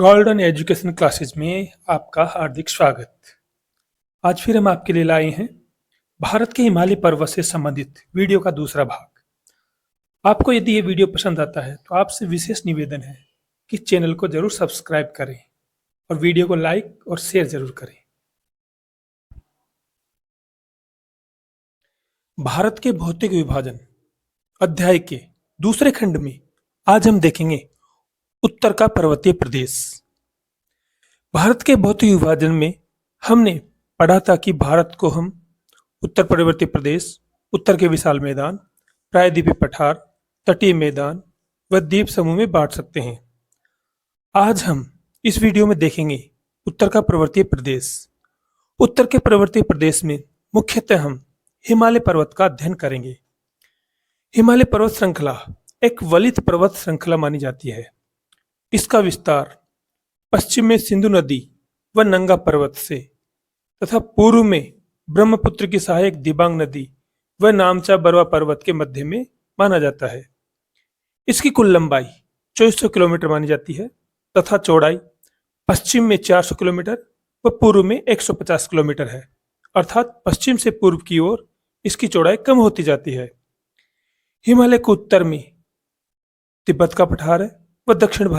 Golden education classes में आपका हार्दिक स्वागत। आज फिर हम आपके लिए लाए हैं भारत के हिमालय पर्वत से संबंधित वीडियो का दूसरा भाग। आपको यदि ये वीडियो पसंद आता है तो आपसे विशेष निवेदन है कि चैनल को जरूर सब्सक्राइब करें और वीडियो को लाइक और शेयर जरूर करें। भारत के भौतिक विभाजन अध्याय के दूसरे खंड में आज हम देखेंगे उत्तर का पर्वतीय प्रदेश। भारत के भौतिक विभाजन में हमने पढ़ा था कि भारत को हम उत्तर पर्वतीय प्रदेश, उत्तर के विशाल मैदान, प्रायद्वीपीय पठार, तटीय मैदान व द्वीप समूह में बांट सकते हैं। आज हम इस वीडियो में देखेंगे उत्तर का पर्वतीय प्रदेश। उत्तर के पर्वतीय प्रदेश में मुख्यतः हम हिमालय पर्वत का अध्ययन करेंगे। हिमालय पर्वत श्रृंखला एक वलित पर्वत श्रृंखला मानी जाती है। इसका विस्तार पश्चिम में सिंधु नदी व नंगा पर्वत से तथा पूर्व में ब्रह्मपुत्र की सहायक दिबांग नदी व नामचा बरवा पर्वत के मध्य में माना जाता है। इसकी कुल लंबाई 2400 किलोमीटर मानी जाती है तथा चौड़ाई पश्चिम में 400 किलोमीटर व पूर्व में 150 किलोमीटर है, अर्थात पश्चिम से पूर्व की ओर इसकी चौड़ाई कम होती जाती है। हिमालय के उत्तर में तिब्बत का पठार है व दक्षिण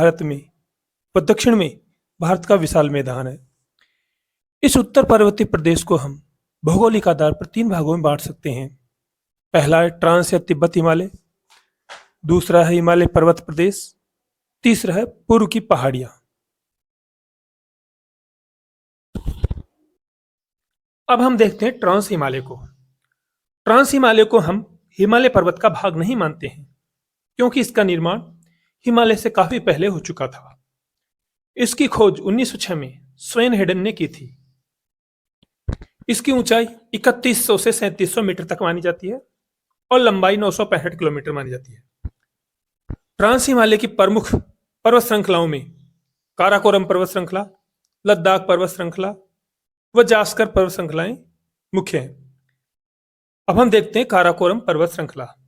में भारत का विशाल मैदान है। इस उत्तर पर्वतीय प्रदेश को हम भौगोलिक आधार पर 3 भागों में बांट सकते हैं। पहला है ट्रांस या तिब्बत हिमालय, दूसरा है हिमालय पर्वत प्रदेश, तीसरा है पूर्व की पहाड़ियां। अब हम देखते हैं ट्रांस हिमालय को। ट्रांस हिमालय को हम हिमालय पर्वत का भाग नहीं मानते हैं क्योंकि इसका निर्माण हिमालय से काफी पहले हो चुका था। इसकी खोज 1906 में स्वेन हेडन ने की थी। इसकी ऊंचाई 3100 से 3700 मीटर तक मानी जाती है और लंबाई 965 किलोमीटर मानी जाती है। ट्रांस हिमालय की प्रमुख पर्वत श्रृंखलाओं में काराकोरम पर्वत श्रृंखला, लद्दाख पर्वत श्रृंखला व जास्कर पर्वत श्रृंखलाएं मुख्य हैं। अब हम देखते हैं काराकोरम पर्वत श्रृंखला।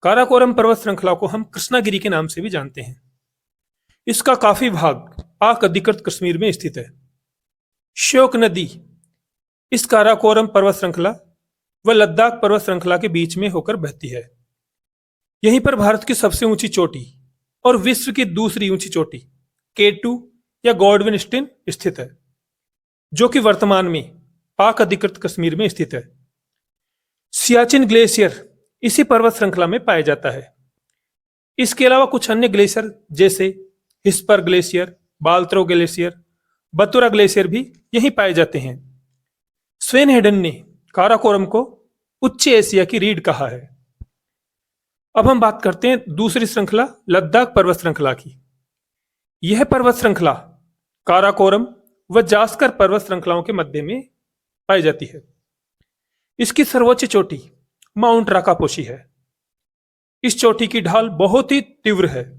काराकोरम पर्वत श्रृंखला को हम कृष्णागिरी के नाम से भी जानते हैं। इसका काफी भाग पाक अधिकृत कश्मीर में स्थित है। श्योक नदी इस काराकोरम पर्वत श्रृंखला व लद्दाख पर्वत श्रृंखला के बीच में होकर बहती है। यहीं पर भारत की सबसे ऊंची चोटी और विश्व की दूसरी ऊंची चोटी K2 या गॉडविन स्टीन स्थित है, जो कि वर्तमान में पाक अधिकृत कश्मीर में स्थित है। सियाचिन ग्लेशियर इसी पर्वत श्रृंखला में पाया जाता है। इसके अलावा कुछ अन्य ग्लेशियर जैसे हिस्पर ग्लेशियर, बाल्त्रो ग्लेशियर, बतुरा ग्लेशियर भी यहीं पाए जाते हैं। स्वेन हेडन ने काराकोरम को उच्च एशिया की रीढ़ कहा है। अब हम बात करते हैं दूसरी श्रृंखला लद्दाख पर्वत श्रृंखला की। यह पर्वत श्रृंखला काराकोरम व जास्कर पर्वत श्रृंखलाओं के मध्य में पाई जाती है। इसकी सर्वोच्च चोटी माउंट राकापोशी है। इस चोटी की ढाल बहुत ही तीव्र है।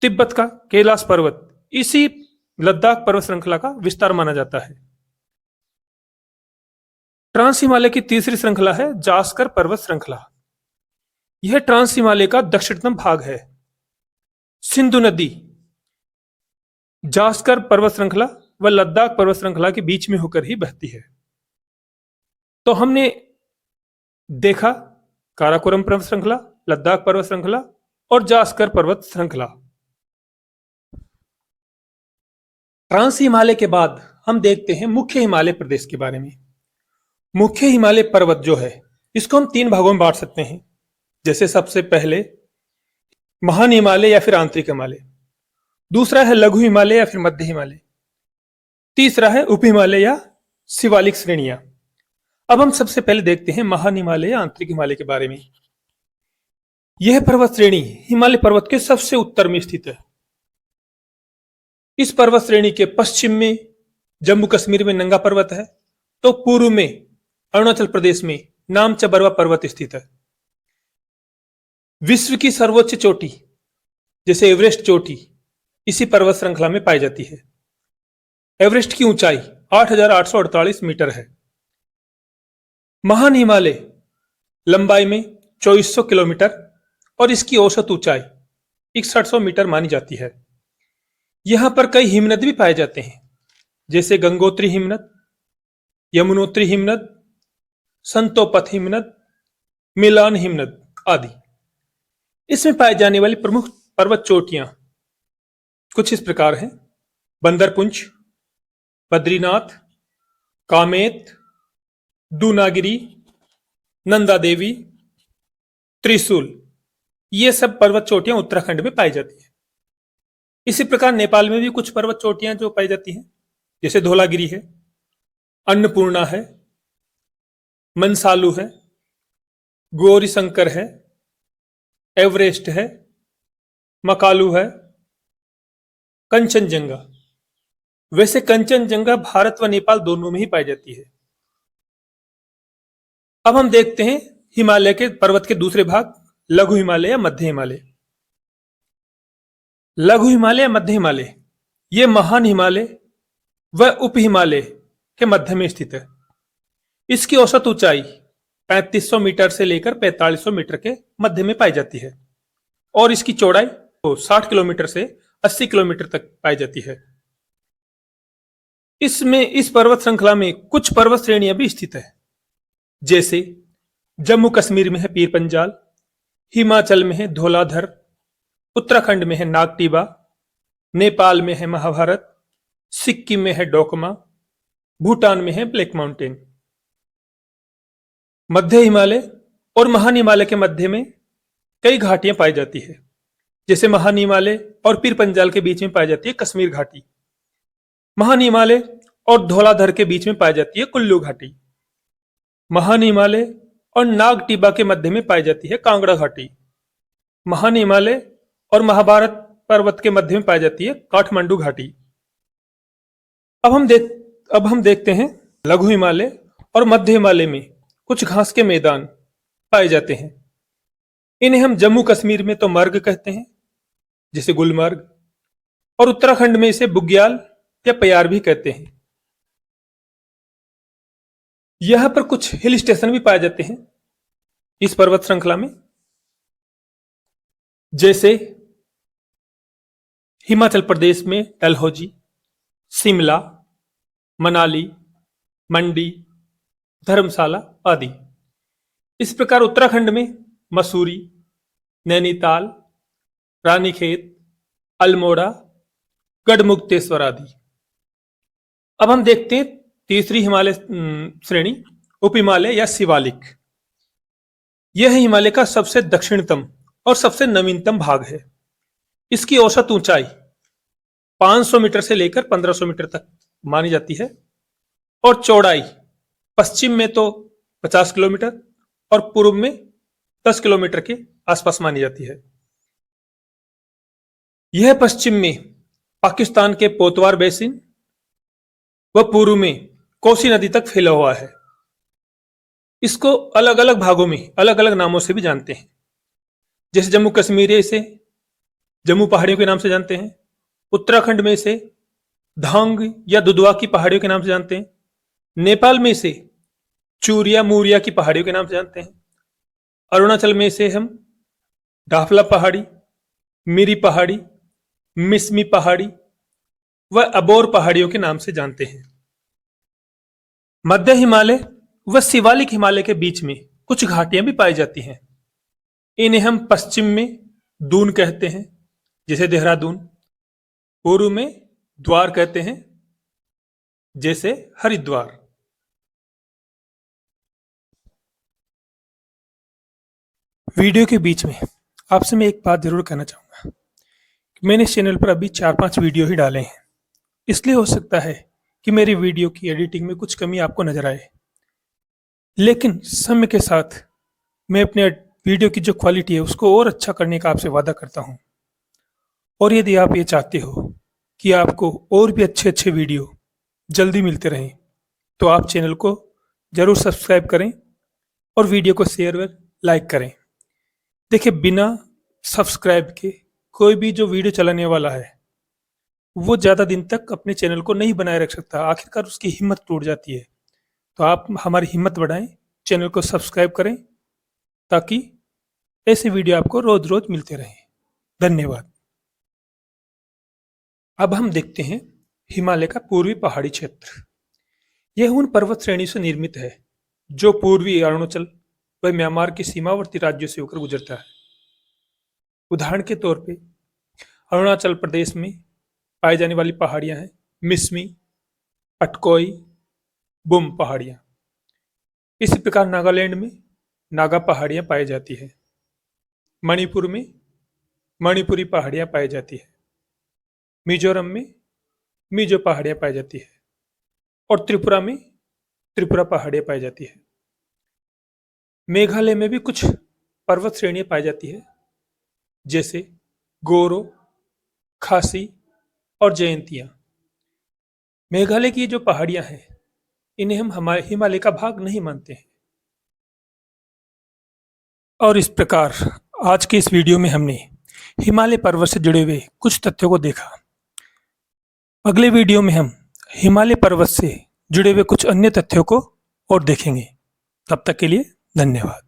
तिब्बत का कैलाश पर्वत इसी लद्दाख पर्वत श्रृंखला का विस्तार माना जाता है। ट्रांस हिमालय की तीसरी श्रृंखला है जास्कर पर्वत श्रृंखला। यह ट्रांस हिमालय का दक्षिणतम भाग है। सिंधु नदी जास्कर पर्वत श्रृंखला व लद्दाख पर्वत श्रृंखला के बीच में होकर ही बहती है। तो हमने देखा काराकोरम पर्वत श्रृंखला, लद्दाख पर्वत श्रृंखला और जास्कर पर्वत श्रृंखला। ट्रांस हिमालय के बाद हम देखते हैं मुख्य हिमालय प्रदेश के बारे में। मुख्य हिमालय पर्वत जो है इसको हम 3 भागों में बांट सकते हैं। जैसे सबसे पहले महान हिमालय या फिर आंतरिक हिमालय, दूसरा है लघु हिमालय या फिर मध्य हिमालय, तीसरा है उप हिमालय या शिवालिक श्रेणियां। अब हम सबसे पहले देखते हैं महान हिमालय या आंतरिक हिमालय के बारे में। यह पर्वत श्रेणी हिमालय पर्वत के सबसे उत्तर में स्थित है। इस पर्वत श्रेणी के पश्चिम में जम्मू कश्मीर में नंगा पर्वत है, तो पूर्व में अरुणाचल प्रदेश में नामचा बरवा पर्वत स्थित है। विश्व की सर्वोच्च चोटी जैसे एवरेस्ट चोटी इसी पर्वत श्रृंखला में पाई जाती है। एवरेस्ट की ऊंचाई 8,848 मीटर है। महान हिमालय लंबाई में 2400 किलोमीटर और इसकी औसत ऊंचाई 6100 मीटर मानी जाती है। यहां पर कई हिमनद भी पाए जाते हैं, जैसे गंगोत्री हिमनद, यमुनोत्री हिमनद, संतोपथ हिमनद, मिलान हिमनद आदि। इसमें पाई जाने वाली प्रमुख पर्वत चोटियां कुछ इस प्रकार हैं: बंदरपुंज, बद्रीनाथ, कामेत, दूनागिरी, नंदा देवी, त्रिशूल। ये सब पर्वत चोटियां उत्तराखंड में पाई जाती हैं। इसी प्रकार नेपाल में भी कुछ पर्वत चोटियां जो पाई जाती हैं, जैसे धौलागिरी है, अन्नपूर्णा है, मनसालू है, गौरी शंकर है, एवरेस्ट है, मकालू है, कंचनजंगा। वैसे कंचनजंगा भारत व नेपाल दोनों में ही पाई जाती है। अब हम देखते हैं हिमालय के पर्वत के दूसरे भाग, लघु हिमालय या मध्य हिमालय। लघु हिमालय या मध्य हिमालय ये महान हिमालय व उप हिमालय के मध्य में स्थित है। इसकी औसत ऊंचाई 3500 मीटर से लेकर 4500 मीटर के मध्य में पाई जाती है और इसकी चौड़ाई 60 किलोमीटर से 80 किलोमीटर तक पाई जाती है। इसमें इस पर्वत श्रृंखला में कुछ पर्वत श्रेणियां भी स्थित है, जैसे जम्मू कश्मीर में है पीर पंजाल, हिमाचल में है धौलाधर, उत्तराखंड में है नागटिबा, नेपाल में है महाभारत, सिक्किम में है डोकमा, भूटान में है ब्लैक माउंटेन। मध्य हिमालय और महान हिमालय के मध्य में कई घाटियां पाई जाती है, जैसे महान हिमालय और पीर पंजाल के बीच में पाई जाती है कश्मीर घाटी, महान हिमालय और धौलाधर के बीच में पाई जाती है कुल्लू घाटी, महान हिमालय और नागटिबा के मध्य में पाई जाती है कांगड़ा घाटी, महान हिमालय और महाभारत पर्वत के मध्य में पाई जाती है काठमांडू घाटी। अब हम देखते हैं लघु हिमालय और मध्य हिमालय में कुछ घास के मैदान पाए जाते हैं। इन्हें हम जम्मू कश्मीर में तो मर्ग कहते हैं, जैसे गुलमर्ग, और उत्तराखंड में इसे बुग्याल या पयार भी कहते हैं। यहां पर कुछ हिल स्टेशन भी पाए जाते हैं इस पर्वत श्रृंखला में, जैसे हिमाचल प्रदेश में डलहौजी, शिमला, मनाली, मंडी, धर्मशाला आदि। इस प्रकार उत्तराखंड में मसूरी, नैनीताल, रानीखेत, अल्मोड़ा, गढ़मुक्तेश्वर आदि। अब हम देखते हैं तीसरी हिमालय श्रेणी, उप हिमालय या शिवालिक। यह हिमालय का सबसे दक्षिणतम और सबसे नवीनतम भाग है। इसकी औसत ऊंचाई 500 मीटर से लेकर 1500 मीटर तक मानी जाती है और चौड़ाई पश्चिम में तो 50 किलोमीटर और पूर्व में 10 किलोमीटर के आसपास मानी जाती है। यह पश्चिम में पाकिस्तान के पोतवार बेसिन व पूर्व में कोसी नदी तक फैला हुआ है। इसको अलग अलग भागों में अलग अलग नामों से भी जानते हैं, जैसे जम्मू कश्मीर इसे जम्मू पहाड़ियों के नाम से जानते हैं, उत्तराखंड में इसे धांग या दुधवा की पहाड़ियों के नाम से जानते हैं, नेपाल में इसे चूरिया मूरिया की पहाड़ियों के नाम से जानते हैं, अरुणाचल में इसे हम डाफला पहाड़ी, मिरी पहाड़ी, मिसमी पहाड़ी व अबोर पहाड़ियों के नाम से जानते हैं। मध्य हिमालय व शिवालिक हिमालय के बीच में कुछ घाटियां भी पाई जाती हैं। इन्हें हम पश्चिम में दून कहते हैं, जैसे देहरादून, पूर्व में द्वार कहते हैं, जैसे हरिद्वार। वीडियो के बीच में आपसे मैं एक बात जरूर कहना चाहूंगा कि मैंने इस चैनल पर अभी 4-5 वीडियो ही डाले हैं, इसलिए हो सकता है कि मेरी वीडियो की एडिटिंग में कुछ कमी आपको नजर आए, लेकिन समय के साथ मैं अपने वीडियो की जो क्वालिटी है उसको और अच्छा करने का आपसे वादा करता हूं। और यदि आप ये चाहते हो कि आपको और भी अच्छे अच्छे वीडियो जल्दी मिलते रहें, तो आप चैनल को जरूर सब्सक्राइब करें और वीडियो को शेयर व लाइक करें। देखिए, बिना सब्सक्राइब के कोई भी जो वीडियो चलाने वाला है वो ज़्यादा दिन तक अपने चैनल को नहीं बनाए रख सकता, आखिरकार उसकी हिम्मत टूट जाती है। तो आप हमारी हिम्मत बढ़ाएं, चैनल को सब्सक्राइब करें ताकि ऐसे वीडियो आपको रोज रोज मिलते रहें। धन्यवाद। अब हम देखते हैं हिमालय का पूर्वी पहाड़ी क्षेत्र। यह उन पर्वत श्रेणी से निर्मित है जो पूर्वी अरुणाचल व म्यांमार के सीमावर्ती राज्यों से होकर गुजरता है। उदाहरण के तौर पे अरुणाचल प्रदेश में पाई जाने वाली पहाड़ियां हैं मिसमी, अटकोई, बुम पहाड़ियां। इसी प्रकार नागालैंड में नागा पहाड़ियां पाई जाती है। मणिपुर में मणिपुरी पहाड़ियां पाई जाती है। मिजोरम में मिजो पहाड़ियां पाई जाती है और त्रिपुरा में त्रिपुरा पहाड़ियां पाई जाती है। मेघालय में भी कुछ पर्वत श्रेणियां पाई जाती है जैसे गोरो, खासी और जयंतियां। मेघालय की जो पहाड़ियां हैं इन्हें हम हमारे हिमालय का भाग नहीं मानते हैं। और इस प्रकार आज के इस वीडियो में हमने हिमालय पर्वत से जुड़े हुए कुछ तथ्यों को देखा। अगले वीडियो में हम हिमालय पर्वत से जुड़े हुए कुछ अन्य तथ्यों को और देखेंगे। तब तक के लिए धन्यवाद।